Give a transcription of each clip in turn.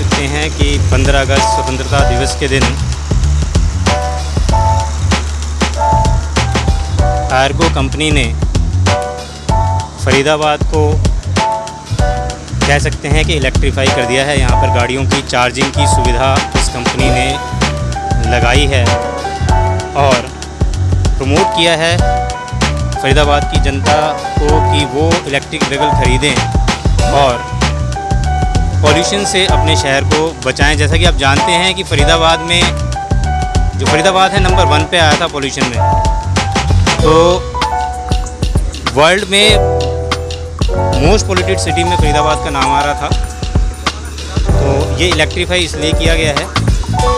सकते हैं कि 15 अगस्त स्वतंत्रता दिवस के दिन आर्गो कंपनी ने फरीदाबाद को कह सकते हैं कि इलेक्ट्रीफाई कर दिया है। यहाँ पर गाड़ियों की चार्जिंग की सुविधा इस कंपनी ने लगाई है और प्रमोट किया है फरीदाबाद की जनता को कि वो इलेक्ट्रिक व्हीकल ख़रीदें और पॉल्यूशन से अपने शहर को बचाएं। जैसा कि आप जानते हैं कि फरीदाबाद है नंबर 1 पे आया था पॉल्यूशन में, तो वर्ल्ड में मोस्ट पोल्यूटेड सिटी में फरीदाबाद का नाम आ रहा था। तो ये इलेक्ट्रीफाई इसलिए किया गया है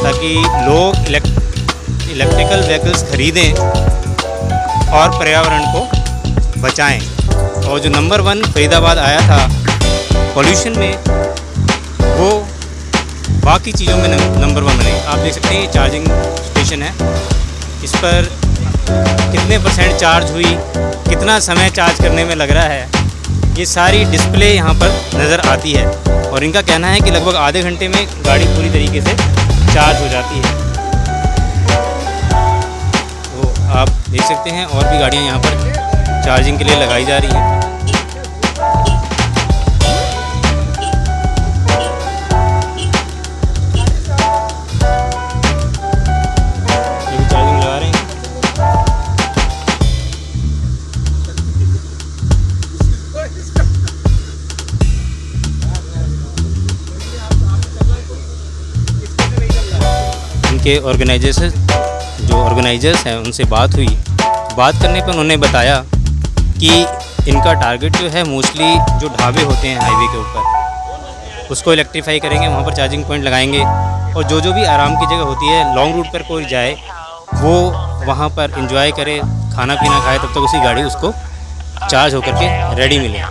ताकि लोग इलेक्ट्रिकल व्हीकल्स ख़रीदें और पर्यावरण को बचाएं। और जो नंबर 1 फरीदाबाद आया था पॉल्यूशन में, वो बाकी चीज़ों में नंबर 1 नहीं। आप देख सकते हैं ये चार्जिंग स्टेशन है, इस पर कितने % चार्ज हुई, कितना समय चार्ज करने में लग रहा है, ये सारी डिस्प्ले यहाँ पर नज़र आती है। और इनका कहना है कि लगभग आधे घंटे में गाड़ी पूरी तरीके से चार्ज हो जाती है। तो आप देख सकते हैं और भी गाड़ियाँ यहाँ पर चार्जिंग के लिए लगाई जा रही हैं। के ऑर्गेनाइजर्स हैं उनसे बात हुई। बात करने पर उन्होंने बताया कि इनका टारगेट जो है मोस्टली जो ढाबे होते हैं हाईवे के ऊपर, उसको इलेक्ट्रीफाई करेंगे, वहाँ पर चार्जिंग पॉइंट लगाएंगे और जो भी आराम की जगह होती है, लॉन्ग रूट पर कोई जाए वो वहाँ पर एंजॉय करे, खाना पीना खाए, तब तक उसी गाड़ी उसको चार्ज होकर के रेडी मिले।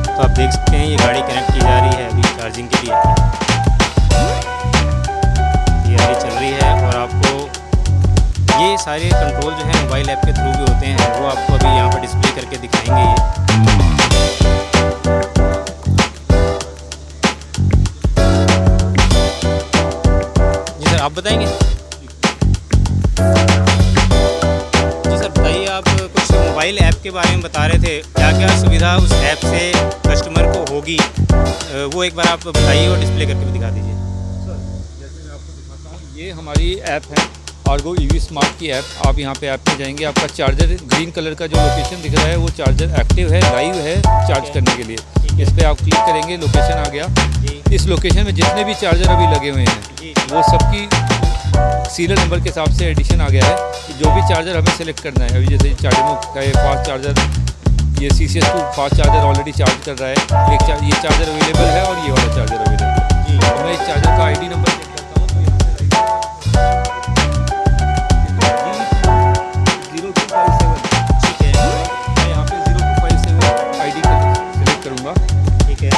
तो आप देख सकते हैं ये गाड़ी कनेक्ट की जा रही है अभी चार्जिंग के लिए, ये अभी चल रही है। और आपको ये सारे कंट्रोल जो है मोबाइल ऐप के थ्रू भी होते हैं, वो आपको अभी यहाँ पर डिस्प्ले करके दिखाएंगे ये। जी सर, आप बताएंगे? जी सर बताइए, आप कुछ मोबाइल ऐप के बारे में बता रहे थे, क्या क्या सुविधा उस ऐप से कस्टमर को होगी, वो एक बार आप बताइए और डिस्प्ले करके भी दिखा दीजिए। सर जैसे मैं आपको दिखाता हूँ, ये हमारी ऐप है आर्गो ईवी स्मार्ट की ऐप। आप यहाँ पे ऐप में जाएंगे, आपका चार्जर ग्रीन कलर का जो लोकेशन दिख रहा है वो चार्जर एक्टिव है, लाइव है चार्ज करने के लिए। इस पर आप क्लिक करेंगे, लोकेशन आ गया। इस लोकेशन में जितने भी चार्जर अभी लगे हुए हैं वो सबकी सीरियल नंबर के हिसाब से एडिशन आ गया है कि जो भी चार्जर हमें सेलेक्ट करना है। अभी जैसे चार्जिंग का फास्ट चार्जर, ये CCS2 fast charger already charge कर रहा है, ये चार्जर अवेलेबल है और ये वाला चार्जर अवेलेबल है। तो मैं इस चार्जर का ID नंबर चेक करता हूँ, तो यहाँ पे 0257, ठीक है, मैं यहाँ पे 0257 ID सेलेक्ट करूँगा, ठीक है।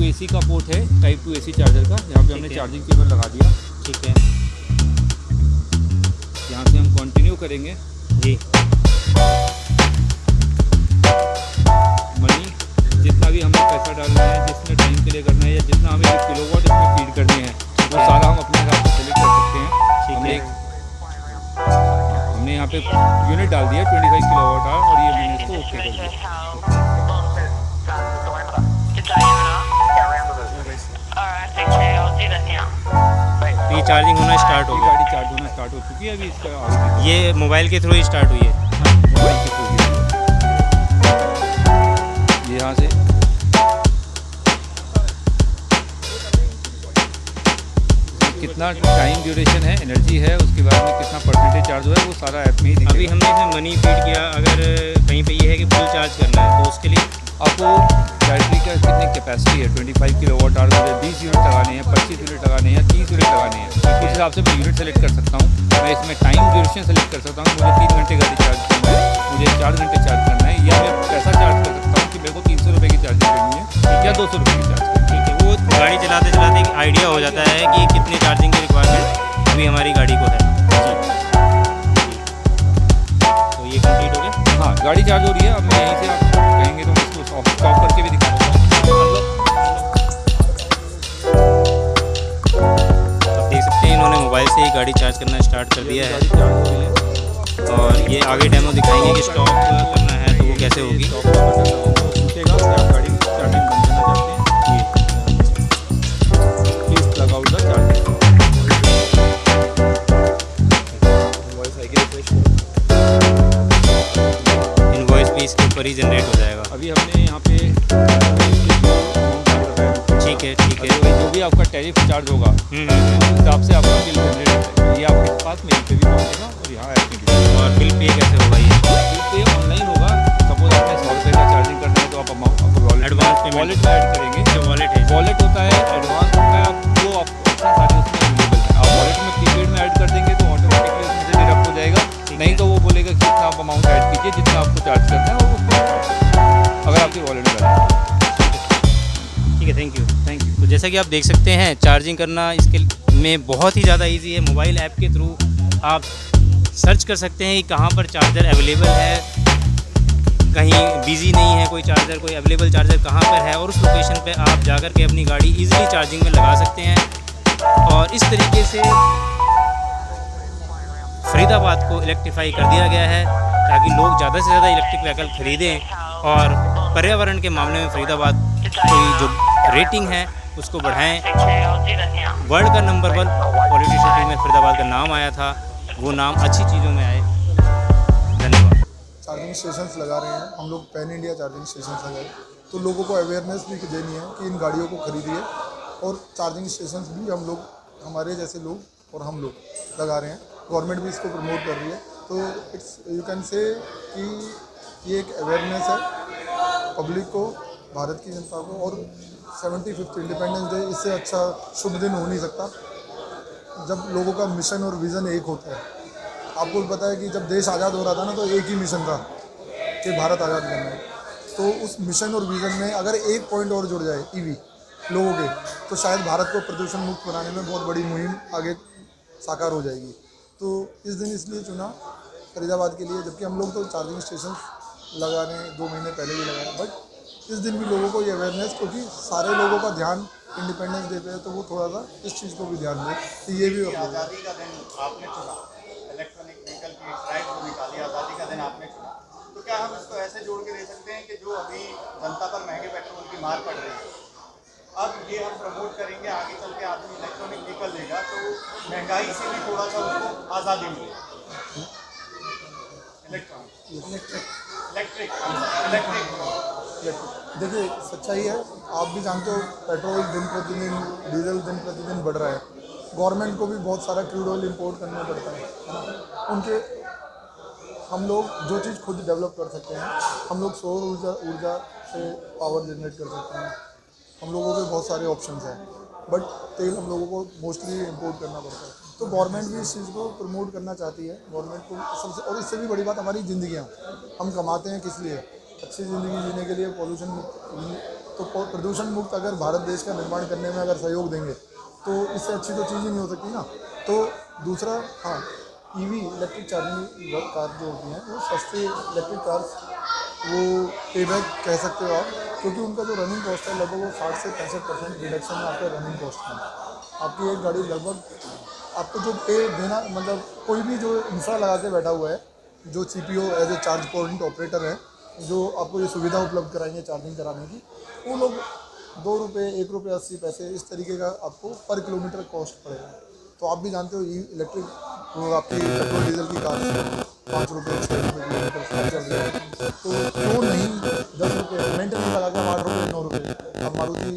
AC का पोर्ट है, टाइप 2 AC चार्जर का। यहाँ पे हमने चार्जिंग केबल लगा दिया, ठीक है। यहाँ से हम कंटिन्यू करेंगे जी। मनी जितना भी हमें पैसा डालना है, जिसने के लिए करना है या जितना हमें किलोवाट इसमें फीड करने हैं वो सारा हम अपने हिसाब से सेलेक्ट कर सकते हैं। हमने यहाँ पे यूनिट डाल दिया 25 किलोवाट आवर और ये मैंने इसको ओके कर दिया। ये चार्जिंग होना स्टार्ट हो गया। गाड़ी चार्ज होना स्टार्ट हो चुकी है अभी इसका आगे ये मोबाइल के थ्रू ही स्टार्ट हुई है। मोबाइल की थ्रू ये यहाँ से कितना टाइम ड्यूरेशन है, एनर्जी है, उसके बाद में कितना परसेंटेज चार्ज हुआ है वो सारा ऐप में ही दिखेगा। अभी हमने इसमें मनी फीड किया, अगर कहीं पे ये है कि फुल चार्ज करना है तो उसके लिए आपको बैटरी का कितनी कैपेसिटी है 25 किलोवाट आवर, मुझे 20 यूनिट लगाने हैं, 25 यूनिट लगाने हैं या 30 यूनिट लगाने हैं, उस हिसाब से मैं यूनिट सेलेक्ट कर सकता हूँ। मैं इसमें टाइम ड्यूरेशन सेलेक्ट कर सकता हूँ, मुझे 3 घंटे गाड़ी चार्ज करना है, मुझे 4 घंटे चार्ज करना है, या मैं पैसा चार्ज कर सकता हूँ कि मेरे को 300 रुपये की चार्जिंग करनी है या 200 रुपये की चार्ज करनी है। ठीक है, वो गाड़ी चलाते चलाते एक आइडिया हो जाता है कि कितने चार्जिंग की रिक्वायरमेंट अभी हमारी गाड़ी को है। तो ये कंप्लीट हो गया। हाँ, गाड़ी चार्ज हो रही है। अब मैं यहीं से आप कहेंगे तो मैं इसको स्टॉप करके भी दिखा दूँगा। आप देख सकते हैं इन्होंने मोबाइल से ही गाड़ी चार्ज करना स्टार्ट कर दिया है। गाड़ी चार्ज हो रही है और ये आगे डेमो दिखाएंगे कि स्टॉप करना है तो वो कैसे होगी। पूछेगा कि आप गाड़ी की चार्जिंग बंद करना चाहते हैं, please log out the charging. Invoice भी इसके ऊपर ही जनरेट हो जाएगा। अभी हमने यहाँ पे ठीक है, ठीक है। जो भी आपका टैरिफ चार्ज होगा उस हिसाब से आपका बिल जनरेट होगा। ये आपके पास मेल पे भी पहुँचेगा और यहाँ ऐप में भी। और बिल पे कैसे होगा ये? बिल पे ऑनलाइन होगा। सपोज आपने 100 रुपये का चार्जिंग करना है तो आप अमाउंट एडवांस वॉलेट में ऐड करेंगे। जो वॉलेट है, वॉलेट होता है, एडवांस होता है, आप जो आप सारे उसमें अवेलेबल है। आप वॉलेट में प्रीपेड में ऐड कर देंगे तो ऑटोमेटिकली उसमें से डिडक्ट हो जाएगा। नहीं तो वो बोलेगा कि इतना आप अमाउंट ऐड कीजिए जितना आपको चार्ज करना है और उसमें अगर आपकी वॉलेट में बैलेंस। ठीक है, थैंक यू। तो जैसा कि आप देख सकते हैं चार्जिंग करना इसके में बहुत ही ज़्यादा इजी है। मोबाइल ऐप के थ्रू आप सर्च कर सकते हैं कि कहाँ पर चार्जर अवेलेबल है, कहीं बिजी नहीं है कोई चार्जर, कोई अवेलेबल चार्जर कहाँ पर है, और उस लोकेशन पे आप जाकर के अपनी गाड़ी इजीली चार्जिंग में लगा सकते हैं। और इस तरीके से फरीदाबाद को इलेक्ट्रीफाई कर दिया गया है ताकि लोग ज़्यादा से ज़्यादा इलेक्ट्रिक व्हीकल खरीदें और पर्यावरण के मामले में फरीदाबाद की जो रेटिंग है उसको बढ़ाएं। वर्ल्ड का नंबर 1 पॉलिटी सिटी में फरीदाबाद का नाम आया था, वो नाम अच्छी चीज़ों में आए। धन्यवाद। चार्जिंग स्टेशंस लगा रहे हैं हम लोग, पैन इंडिया चार्जिंग स्टेशंस लगाए, तो लोगों को अवेयरनेस भी देनी है कि इन गाड़ियों को खरीदिए। और चार्जिंग स्टेशंस भी हम लोग, हमारे जैसे लोग और हम लोग लगा रहे हैं। गवर्नमेंट भी इसको प्रमोट कर रही है। तो इट्स यू कैन से कि ये एक अवेयरनेस है पब्लिक को, भारत की जनता को। और 75th इंडिपेंडेंस डे, इससे अच्छा शुभ दिन हो नहीं सकता जब लोगों का मिशन और विज़न एक होता है। आपको पता है कि जब देश आज़ाद हो रहा था ना तो एक ही मिशन था कि भारत आज़ाद करना है। तो उस मिशन और विज़न में अगर एक पॉइंट और जुड़ जाए ईवी लोगों के, तो शायद भारत को प्रदूषण मुक्त बनाने में बहुत बड़ी मुहिम आगे साकार हो जाएगी। तो इस दिन इसलिए चुना फरीदाबाद के लिए, जबकि हम लोग तो चार्जिंग स्टेशन लगा रहे हैं 2 महीने पहले भी लगाए, बट इस दिन भी लोगों को ये अवेयरनेस, क्योंकि सारे लोगों का ध्यान इंडिपेंडेंस डे पे है, तो वो थोड़ा सा इस चीज़ को भी ध्यान दें। तो ये भी आज़ादी का दिन आपने चुना, इलेक्ट्रॉनिक व्हीकल की ड्राइव जो निकाली, आज़ादी का दिन आपने चुना, तो क्या हम इसको ऐसे जोड़ के दे सकते हैं कि जो अभी जनता पर महंगे पेट्रोल की मार पड़ रही है, अब ये हम प्रमोट करेंगे, आगे चल के आदमी इलेक्ट्रॉनिक व्हीकल लेगा तो महंगाई से भी थोड़ा सा उसको आज़ादी मिलेगी। इलेक्ट्रिक देखिए, सच्चाई है, आप भी जानते हो पेट्रोल दिन प्रतिदिन, डीजल दिन प्रतिदिन बढ़ रहा है। गवर्नमेंट को भी बहुत सारा क्रूड ऑयल इंपोर्ट करना पड़ता है ना। उनके हम लोग जो चीज़ खुद डेवलप कर सकते हैं, हम लोग सौर ऊर्जा से पावर जनरेट कर सकते हैं। हम लोगों के बहुत सारे ऑप्शंस हैं, बट तेल हम लोगों को मोस्टली इंपोर्ट करना पड़ता है। तो गवर्नमेंट भी इस चीज़ को प्रमोट करना चाहती है। गवर्नमेंट को सबसे, और इससे भी बड़ी बात हमारी ज़िंदगियाँ, हम कमाते हैं किस लिए? अच्छी ज़िंदगी जीने के लिए, पॉल्यूशन मुक्त। तो प्रदूषण मुक्त अगर भारत देश का निर्माण करने में अगर सहयोग देंगे तो इससे अच्छी तो चीज़ ही नहीं हो सकती ना। तो दूसरा, हाँ, ईवी इलेक्ट्रिक चार्जिंग कार जो होती हैं वो सस्ती इलेक्ट्रिक कार्स, वो पेबैक कह सकते हो आप, क्योंकि उनका जो रनिंग कॉस्ट है लगभग वो 60 से 65% रिडक्शन है आपके रनिंग कॉस्ट में। आपकी एक गाड़ी लगभग आपको जो पे देना, मतलब कोई भी जो इंफ्रा लगा के बैठा हुआ है, जो CPO as a charge point operator है, जो आपको ये सुविधा उपलब्ध कराएंगे चार्जिंग कराने की, वो लोग 2 रुपये, 1 रुपये 80 पैसे इस तरीके का आपको पर किलोमीटर कॉस्ट पड़ेगा। तो आप भी जानते हो इलेक्ट्रिक वो आपकी पेट्रोल डीजल की कार 5 रुपये 6 रुपये किलोमीटर चल रही है, तो क्यों नहीं 10 रुपये मेंटेनेंस लगा के 8 रुपये 9 रुपये। अब मारुति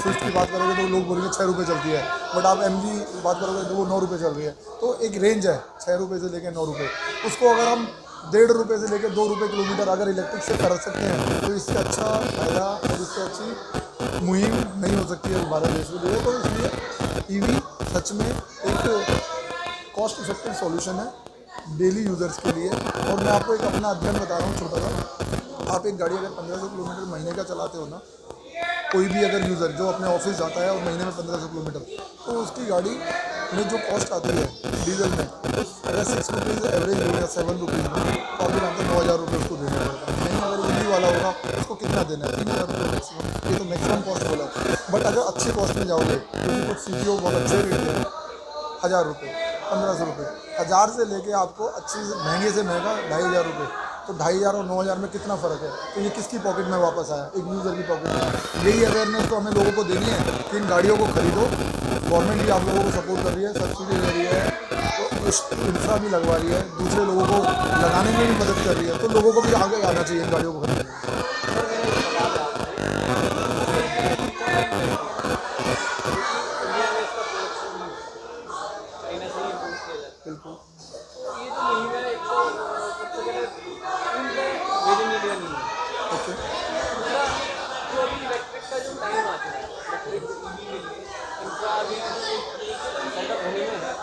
स्विफ्ट की बात करोगे तो लोग बोलेंगे 6 रुपये चलती है, बट आप MG बात करोगे तो वो 9 रुपये चल रही है। तो एक रेंज है 6 रुपये से लेकर 9 रुपये, उसको अगर हम 1.5 रुपये से लेकर 2 रुपये किलोमीटर अगर इलेक्ट्रिक से कर सकते हैं तो इससे अच्छा फायदा और इससे अच्छी मुहिम नहीं हो सकती है भारत देश में लिए। तो इसलिए EV सच में एक कॉस्ट इफेक्टिव सॉल्यूशन है डेली यूज़र्स के लिए। और मैं आपको एक अपना अध्ययन बता रहा हूँ छोटा सा। आप एक गाड़ी अगर 1500 किलोमीटर महीने का चलाते हो ना, कोई भी अगर यूज़र जो अपने ऑफिस जाता है और महीने में 1500 किलोमीटर, तो उसकी गाड़ी में जो कॉस्ट आती है डीजल में, अगर 6 रुपीज़ एवरेज हो या 7 रुपीज़ में, तो अभी जानते हैं 9000 रुपये उसको देना पड़ता है। नहीं अगर EV वाला होगा उसको कितना देना है, 3000 रुपये मैक्सिमम। ये तो मैक्सिमम कॉस्ट बोला। बट अगर अच्छी कॉस्ट में जाओगे, क्योंकि कुछ CPO बहुत अच्छे रेट दें, 1000 रुपये 1500 रुपये, 1000 से लेके आपको अच्छी से महंगे से महंगा 2500 रुपये। तो 2500 और 9000 में कितना फ़र्क है। तो ये किसकी पॉकेट में वापस आया, एक यूज़र की पॉकेट में। यही अवेयरनेस तो हमें लोगों को देनी है कि इन गाड़ियों को खरीदो। गवर्नमेंट भी आप लोगों को सपोर्ट कर रही है, सब्सिडी दे रही है, तो इंफ्रा भी लगवा रही है, दूसरे लोगों को लगाने में भी मदद कर रही है। तो लोगों को भी आगे आना चाहिए इन गाड़ियों को खरीदने। बिल्कुल ये जो मुहिम है, एक तो सबसे पहले मेड इन इंडिया नहीं है। ओके, दूसरा जो अभी इलेक्ट्रिक का जो टाइम आ चुका है, इलेक्ट्रिक EV के लिए इंफ्रा अभी सेटअप होने में है,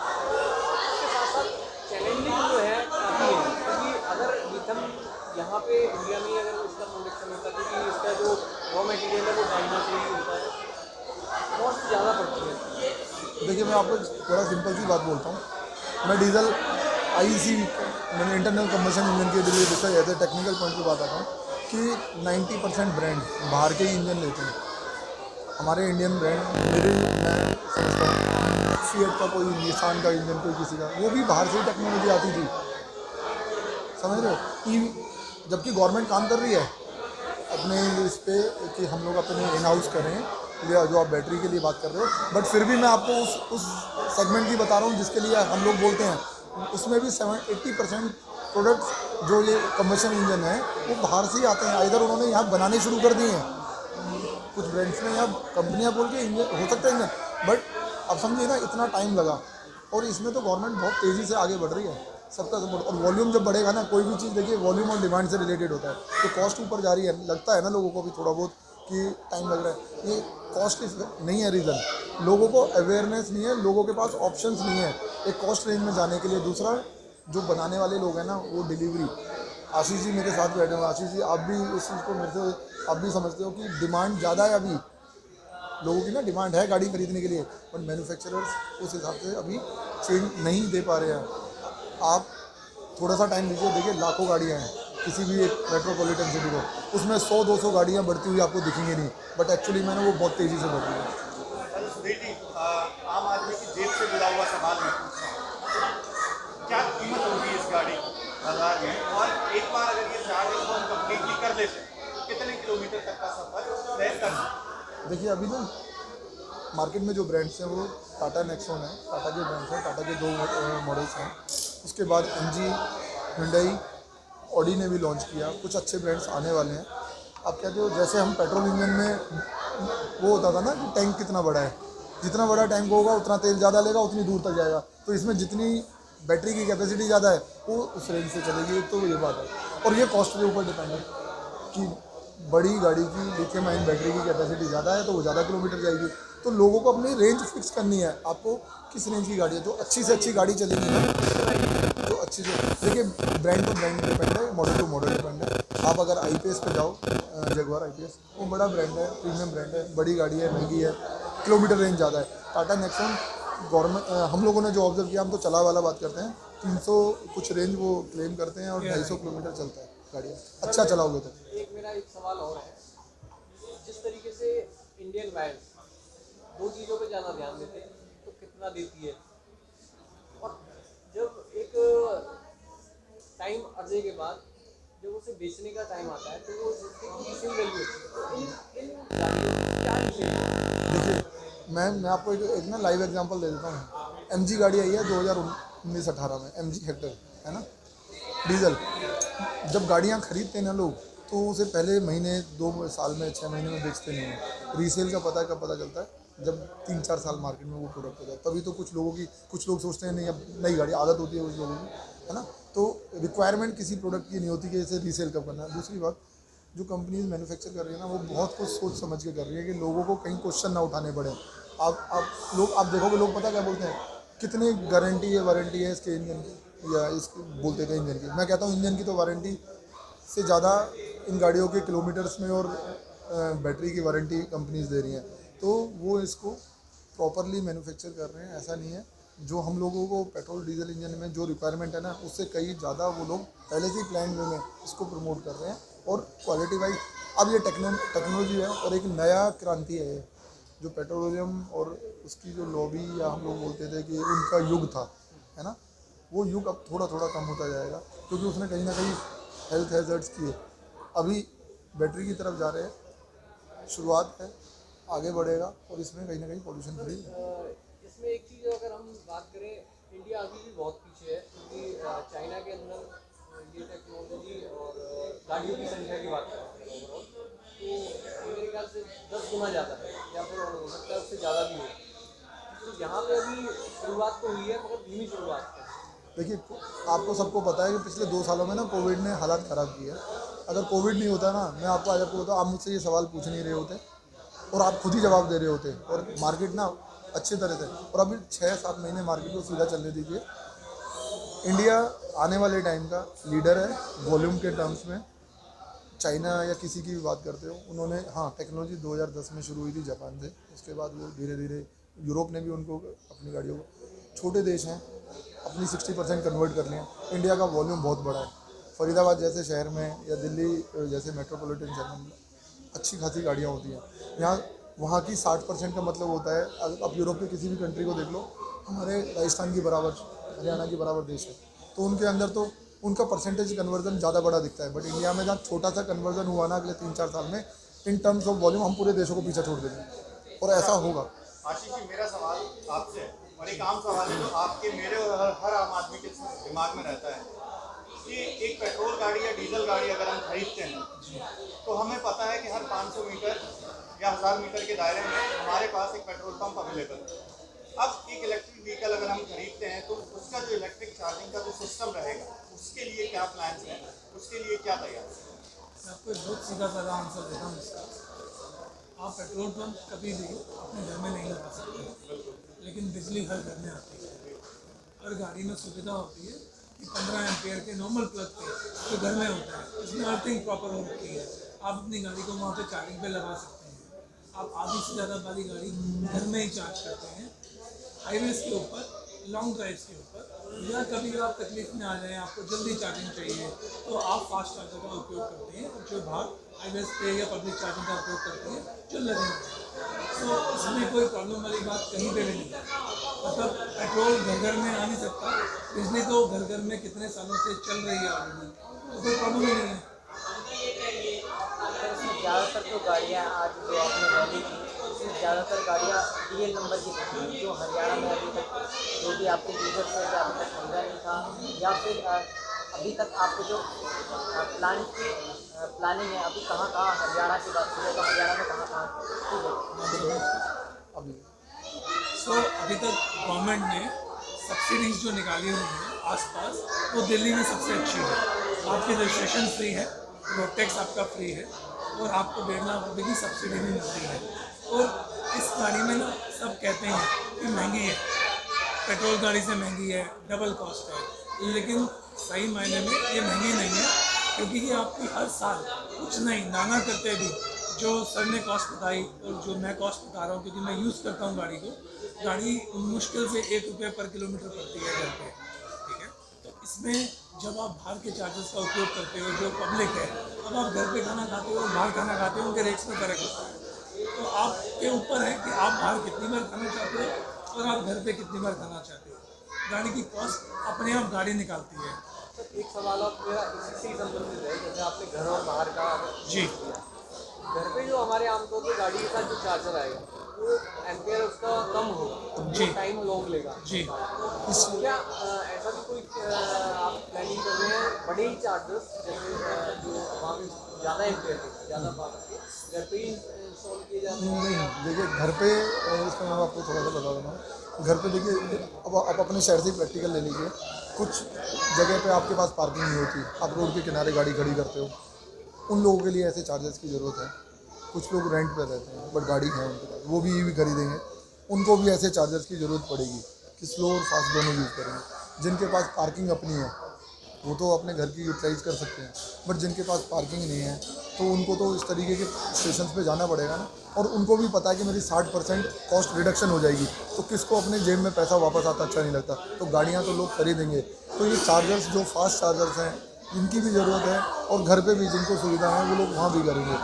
उसके साथ साथ चैलेंजिंग जो है काफ़ी है। क्योंकि अगर लिथियम यहाँ पे इंडिया में अगर इसका प्रोडक्शन होता है, क्योंकि इसका जो रॉ मटेरियल है वो चाइना से ही होता है, कॉस्ट ज़्यादा पड़ती है। देखिए मैं आपको बड़ा सिंपल सी बात बोलता हूँ। मैं डीजल IEC मैंने इंटरनल कंबशन इंजन के लिए देखा एज ए टेक्निकल पॉइंट पे बात आता हूँ कि 90% ब्रांड बाहर के ही इंजन लेते हैं। हमारे इंडियन ब्रांड मैं समझता हूँ फिएट का कोई, निसान का इंजन कोई किसी का, वो भी बाहर से ही टेक्नोलॉजी आती थी, समझ रहे हो। जबकि गवर्नमेंट काम कर रही है अपने इस पे कि हम लोग अपने इन हाउस करें, या जो आप बैटरी के लिए बात कर रहे हो, बट फिर भी मैं आपको उस सेगमेंट की बता रहा हूँ जिसके लिए हम लोग बोलते हैं। उसमें भी 80% प्रोडक्ट्स जो ये कंबशन इंजन है वो बाहर से ही आते हैं। इधर उन्होंने यहाँ बनाने शुरू कर दिए हैं कुछ ब्रांड्स में, यहाँ कंपनियाँ बोल के इंजन हो सकता है इंजन, बट अब समझिए ना इतना टाइम लगा। और इसमें तो गवर्नमेंट बहुत तेज़ी से आगे बढ़ रही है, सबका सपोर्ट। और वॉल्यूम जब बढ़ेगा ना, कोई भी चीज़ देखिए वॉल्यूम और डिमांड से रिलेटेड होता है, तो कॉस्ट ऊपर जा रही है। लगता है ना लोगों को भी थोड़ा बहुत कि टाइम लग रहा है, ये कॉस्ट नहीं है रीज़न। लोगों को अवेयरनेस नहीं है, लोगों के पास ऑप्शंस नहीं है एक कॉस्ट रेंज में जाने के लिए। दूसरा जो बनाने वाले लोग हैं ना, वो डिलीवरी। आशीष जी मेरे साथ बैठे हुए। आशीष जी आप भी इस चीज़ को मेरे से आप भी समझते हो कि डिमांड ज़्यादा है अभी लोगों की ना, डिमांड है गाड़ी खरीदने के लिए, बट मैन्युफैक्चरर्स उस हिसाब से अभी चेंज नहीं दे पा रहे हैं। आप थोड़ा सा टाइम दीजिए, देखिए लाखों गाड़ियाँ हैं किसी भी एक मेट्रोपॉलिटन सिटी को, उसमें 100-200 गाड़ियाँ बढ़ती हुई आपको दिखेंगी नहीं, बट एक्चुअली मैंने वो बहुत तेज़ी से बढ़ रही है। सुधीर जी, आम आदमी की जेब से जुड़ा हुआ सवाल मैं पूछ रहा हूँ, क्या कीमत होगी इस गाड़ी बाजार में, और एक बार अगर ये चार्जिंग हम कंप्लीटली कर लेते हैं कितने किलोमीटर तक का सफर तय कर सकते हैं? देखिए अभी ना मार्केट में जो ब्रांड्स हैं वो टाटा नेक्सॉन है, टाटा के ब्रांड्स हैं, टाटा के 2 मॉडल्स हैं। उसके बाद MG, Hyundai, ऑडी ने भी लॉन्च किया, कुछ अच्छे ब्रांड्स आने वाले हैं। आप कहते हो जैसे हम पेट्रोल इंजन में वो होता था ना कि टैंक कितना बड़ा है, जितना बड़ा टैंक होगा उतना तेल ज़्यादा लेगा, उतनी दूर तक जाएगा। तो इसमें जितनी बैटरी की कैपेसिटी ज़्यादा है वो उस रेंज से चलेगी, तो ये बात है। और ये कॉस्ट के ऊपर डिपेंड है कि बड़ी गाड़ी की लिथियम आयन बैटरी की कैपेसिटी ज़्यादा है तो वो ज़्यादा किलोमीटर जाएगी। तो लोगों को अपनी रेंज फिक्स करनी है, आपको किस रेंज की गाड़ी है। जो अच्छी से अच्छी गाड़ी चलेगी ना, जो अच्छी से, देखिए ब्रांड टू ब्रांड डिपेंड है, मॉडल टू मॉडल डिपेंड है। आप अगर IPS पे जाओ, जगुआर IPS, वो बड़ा ब्रांड है, प्रीमियम ब्रांड है, बड़ी गाड़ी है, महंगी है, किलोमीटर रेंज ज़्यादा है। टाटा नेक्सॉन गवर्नमेंट, हम लोगों ने जो ऑब्जर्व किया, हम तो चला वाला बात करते हैं, 300 कुछ रेंज वो क्लेम करते हैं और 250 किलोमीटर चलता है गाड़ियाँ, अच्छा चलाओगे तो। एक मेरा एक सवाल और है जिस तरीके से इंडियन बैंड्स दो चीज़ों पे ज़्यादा ध्यान देते हैं, तो कितना देती है, और जब एक टाइम अर्जे के बाद जब उसे बेचने का टाइम आता है तो वो जिसकी रीसेल वैल्यू इन गाड़ियों की क्या रीसेल है? देखिए मैं आपको एक ना लाइव एग्जांपल दे देता हूँ। MG गाड़ी आई है 2019-18 में, MG हेक्टर है ना, डीजल। जब गाड़ियाँ खरीदते हैं ना लोग, तो उसे पहले महीने 2 साल में 6 महीने में बेचते नहीं हैं। रीसेल का पता कब पता चलता है? जब 3-4 साल मार्केट में वो प्रोडक्ट हो जाए, तभी तो कुछ लोग सोचते हैं नहीं अब नई गाड़ी, आदत होती है कुछ लोगों की, है ना। तो रिक्वायरमेंट किसी प्रोडक्ट की नहीं होती कि इसे रीसेल कब करना है। दूसरी बात, जो कंपनीज मैन्युफैक्चर कर रही है ना, वो बहुत कुछ सोच समझ के कर रही है कि लोगों को कहीं क्वेश्चन ना उठाने पड़े। आप देखोगे लोग पता क्या बोलते हैं, कितनी गारंटी है वारंटी है इसके इंजन की, या इसके बोलते थे इंजन की। मैं कहता हूँ इंजन की तो वारंटी से ज़्यादा इन गाड़ियों के किलोमीटर्स में और बैटरी की वारंटी कंपनीज दे रही हैं। तो वो इसको प्रॉपरली मैन्युफैक्चर कर रहे हैं। ऐसा नहीं है, जो हम लोगों को पेट्रोल डीजल इंजन में जो रिक्वायरमेंट है ना, उससे कई ज़्यादा वो लोग पहले से ही प्लान में इसको प्रमोट कर रहे हैं। और क्वालिटी वाइज अब ये टेक्नोलॉजी है और एक नया क्रांति है जो पेट्रोलियम और उसकी जो लॉबी या हम लोग बोलते थे कि उनका युग था, है ना, वो युग अब थोड़ा थोड़ा कम होता जाएगा, क्योंकि उसने कहीं ना कहीं हेल्थ हैजर्ड्स किए। अभी बैटरी की तरफ जा रहे हैं, शुरुआत है, आगे बढ़ेगा और इसमें कहीं ना कहीं पॉल्यूशन फ्री है। इसमें एक चीज़ अगर हम बात करें, इंडिया अभी भी बहुत पीछे है, क्योंकि चाइना के अंदर ये टेक्नोलॉजी और गाड़ियों की संख्या की बात करें ओवरऑल, तो मेरे ख्याल से 10 गुना ज़्यादा है, या फिर हो सकता है उससे ज़्यादा भी हो। तो यहाँ पे अभी शुरुआत तो हुई है, मगर धीमी शुरुआत है। देखिए, आपको सबको पता है कि पिछले 2 सालों में ना कोविड ने हालात ख़राब किए हैं। अगर कोविड नहीं होता ना, मैं आपको आज आपको बताऊँ, आप मुझसे ये सवाल पूछ नहीं रहे होते और आप खुद ही जवाब दे रहे होते और मार्केट ना अच्छी तरह से, और अभी 6-7 महीने मार्केट को सीधा चलने दीजिए। इंडिया आने वाले टाइम का लीडर है वॉल्यूम के टर्म्स में। चाइना या किसी की भी बात करते हो, उन्होंने हाँ टेक्नोलॉजी 2010 में शुरू हुई थी जापान से, उसके बाद वो धीरे धीरे यूरोप ने भी उनको अपनी गाड़ियों को, छोटे देश हैं, अपनी 60% कन्वर्ट कर लिया। इंडिया का वॉल्यूम बहुत बड़ा है। फरीदाबाद जैसे शहर में या दिल्ली जैसे मेट्रोपॉलिटन शहर में अच्छी खासी गाड़ियाँ होती हैं। यहाँ वहाँ की 60% का मतलब होता है, अब यूरोप के किसी भी कंट्री को देख लो, हमारे राजस्थान की बराबर, हरियाणा की बराबर देश है, तो उनके अंदर तो उनका परसेंटेज कन्वर्जन ज़्यादा बड़ा दिखता है। बट इंडिया में जहाँ छोटा सा कन्वर्जन हुआ ना अगले 3-4 साल में, इन टर्म्स ऑफ वॉल्यूम हम पूरे देशों को पीछे छोड़ देंगे, और ऐसा होगा। आशीष जी, मेरा सवाल आपसे है, और एक आम सवाल है जो आपके, मेरे और हर आम आदमी के दिमाग में रहता है कि एक पेट्रोल गाड़ी या डीजल गाड़ी अगर हम खरीदते हैं तो हमें पता है कि हर 500 मीटर या 1000 मीटर के दायरे में हमारे पास एक पेट्रोल पंप अवेलेबल है। अब एक इलेक्ट्रिक व्हीकल अगर हम खरीदते हैं तो उसका जो इलेक्ट्रिक चार्जिंग का जो सिस्टम रहेगा, उसके लिए क्या प्लान है, उसके लिए क्या तैयार है? मैं आपको एक बहुत सीधा साधा आंसर देता हूँ इसका। आप पेट्रोल पंप कभी भी अपने घर में नहीं लगा सकते, लेकिन बिजली हर घर में आती है। हर गाड़ी में सुविधा होती है कि 15 एम्पेयर के नॉर्मल प्लग पे जो घर में होता है, इसमें अर्थिंग प्रॉपर हो रखी है। आप अपनी गाड़ी को वहाँ पे चार्जिंग पे लगा सकते हैं। आप आधी से ज़्यादा वाली गाड़ी घर में ही चार्ज करते हैं। हाईवेज़ के ऊपर, लॉन्ग ड्राइव्स के ऊपर, या कभी आप तकलीफ में आ जाएं, आपको जल्दी चार्जिंग चाहिए, तो आप फास्ट चार्जर का उपयोग करते हैं, जो बाहर हाईवेज़ पे या पब्लिक चार्जिंग का उपयोग करते हैं, जो लगे होते हैं। तो इसमें कोई प्रॉब्लम वाली बात कहीं पे भी नहीं है। मतलब पेट्रोल घर घर में आ नहीं सकता, बिजली तो घर घर में कितने सालों से चल रही है ऑलरेडी, तो कोई प्रॉब्लम ही नहीं है। ज़्यादातर जो गाड़ियाँ आज जो आपने रैली की, उसमें ज़्यादातर गाड़ियाँ DL नंबर की थी, जो हरियाणा में अभी तक जो भी आपके यूजर्स है जो अभी तक मिला नहीं था, या फिर अभी तक आपको जो प्लानिंग है अभी कहाँ हरियाणा की बात करें तो हरियाणा में कहाँ अभी तक गवर्नमेंट ने सब्सिडीज़ जो निकाली हुई हैं आसपास, वो दिल्ली में सबसे अच्छी है। आपकी रजिस्ट्रेशन फ्री है, रोड टैक्स आपका फ्री है, और आपको 1.5 लाख रुपये की सब्सिडी भी मिलती है। और इस गाड़ी में ना सब कहते हैं कि महंगी है, पेट्रोल गाड़ी से महंगी है, डबल कॉस्ट है, लेकिन सही मायने में ये महंगी नहीं है, क्योंकि ये आपकी हर साल कुछ नहीं नाना करते भी जो सर ने कॉस्ट बताई और जो मैं कॉस्ट बता रहा हूँ, क्योंकि मैं यूज़ करता हूँ गाड़ी को, गाड़ी मुश्किल से 1 रुपये पर किलोमीटर पड़ती है घर पे, ठीक है। तो इसमें जब आप बाहर के चार्जेस का उपयोग करते हो, जो पब्लिक है, अब आप घर पे खाना खाते हो, बाहर खाना खाते हो, उनके रेट्स में फ़र्क होता है। तो आपके ऊपर है कि आप बाहर कितनी बार खाना चाहते हो और आप घर पे कितनी बार खाना चाहते हो। गाड़ी की कॉस्ट अपने आप गाड़ी निकालती है। सर एक सवाल आप मेरा इसी से ही संबंधित है, जैसे आपने घर और बाहर का जी घर पे जो हमारे आमतौर पर गाड़ी के साथ जो चार्जर आएगा वो एम्पेयर उसका कम होगा, जी। टाइम लॉन्ग लेगा। जी तो क्या ऐसा भी कोई आप प्लानिंग कर रहे हैं बड़े ही चार्जर्स जैसे जो वहाँ पे ज़्यादा एम्पेयर के ज़्यादा पावर के घर पे ही इंस्टॉल किए जाते हैं? नहीं, देखिए घर पे इसमें मैं आपको थोड़ा सा बता दूँगा। घर पे देखिए, अब आप अपने शहर से प्रैक्टिकल ले लीजिए। कुछ जगह पे आपके पास पार्किंग नहीं होती, आप रोड के किनारे गाड़ी खड़ी करते हो, उन लोगों के लिए ऐसे चार्जर्स की ज़रूरत है। कुछ लोग रेंट पे रहते हैं बट गाड़ी है उनके पास, वो भी ईवी खरीदेंगे, उनको भी ऐसे चार्जर्स की ज़रूरत पड़ेगी कि स्लो और फास्ट दोनों यूज़ करेंगे। जिनके पास पार्किंग अपनी है वो तो अपने घर की यूटिलाइज़ कर सकते हैं, बट जिनके पास पार्किंग नहीं है तो उनको तो इस तरीके के स्टेशन पे जाना पड़ेगा ना। और उनको भी पता है कि मेरी 60% कॉस्ट रिडक्शन हो जाएगी, तो किसको अपने जेब में पैसा वापस आता अच्छा नहीं लगता, तो गाड़ियाँ तो लोग खरीदेंगे। तो ये चार्जर्स जो फास्ट चार्जर्स हैं इनकी भी ज़रूरत है, और घर पे भी जिनको सुविधा है वो लोग वहाँ भी करेंगे।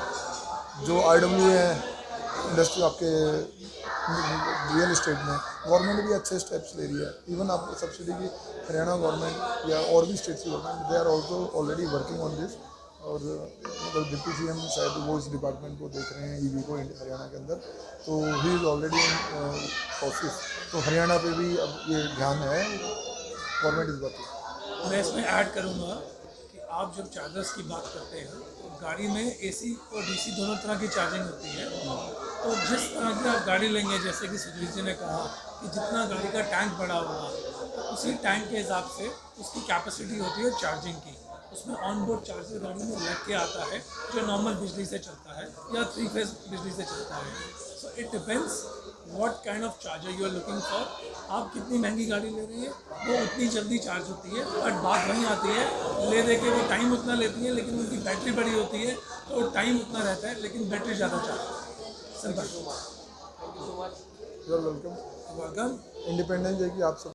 जो RW है इंडस्ट्री आपके रियल इस्टेट में, गवर्नमेंट भी अच्छे स्टेप्स ले रही है। इवन आप सब्सिडी की हरियाणा गवर्नमेंट या और भी स्टेट्स की government, they are also already working on this. और मतलब डिप्टी CM शायद वो इस डिपार्टमेंट को देख रहे हैं, EV को हरियाणा के अंदर, तो he is already in process. तो हरियाणा पे भी अब ये ध्यान है, गवर्नमेंट इज़ वर्किंग। मैं इसमें ऐड करूँगा कि आप जब चार्जर्स की बात करते हैं तो गाड़ी में AC और DC दोनों तरह की चार्जिंग होती है। तो जिस तरह की आप गाड़ी लेंगे, जैसे कि सुधीर जी ने कहा कि जितना गाड़ी का टैंक बड़ा होगा तो उसी टैंक के हिसाब से उसकी कैपेसिटी होती है चार्जिंग की। उसमें ऑन बोर्ड चार्जर गाड़ी में लग के आता है जो नॉर्मल बिजली से चलता है या 3 फेज बिजली से चलता है। So it depends what kind of charger you are looking for. आप कितनी महंगी गाड़ी ले रही है वो उतनी जल्दी चार्ज होती है, बट बात वहीं आती है ले दे के वो टाइम उतना लेती है, लेकिन उनकी बैटरी बड़ी होती है तो टाइम उतना रहता है लेकिन बैटरी ज़्यादा charge. Simple. Thank you so much. You are welcome. Welcome. Independence day की आप सब